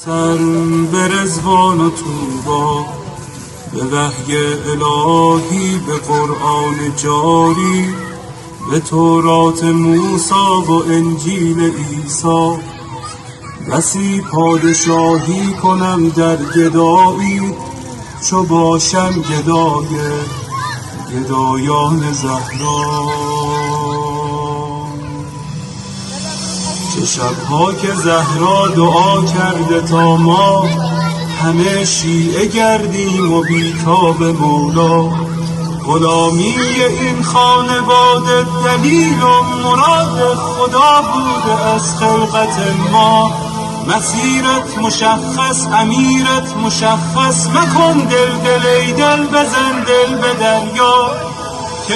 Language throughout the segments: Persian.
سر به رضوان و طوبی، به وحی الهی، به قرآن جاری، به تورات موسی و انجیل عیسی. بسی پادشاهی کنم در گدایی، چو باشم گدایان زهرا. چه شبها که زهرا دعا کرده تا ما همه شیعه گردیم و بیتاب مولا. غلامی این خانواده دلیل و مراد خدا بوده از خلقت ما. مسیرت مشخص، امیرت مشخص، مکن دل ای دل بزن دل به دریا. که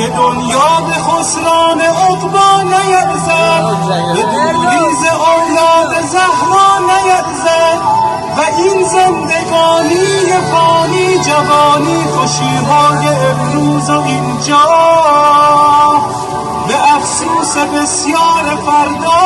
دنیا به خسران عقبی نیرزد، به دوری ز اولاد زهرا نیرزد. و این زندگانی فانی جوانی خوشیهای امروز و اینجا، به افسوس بسیار فردا.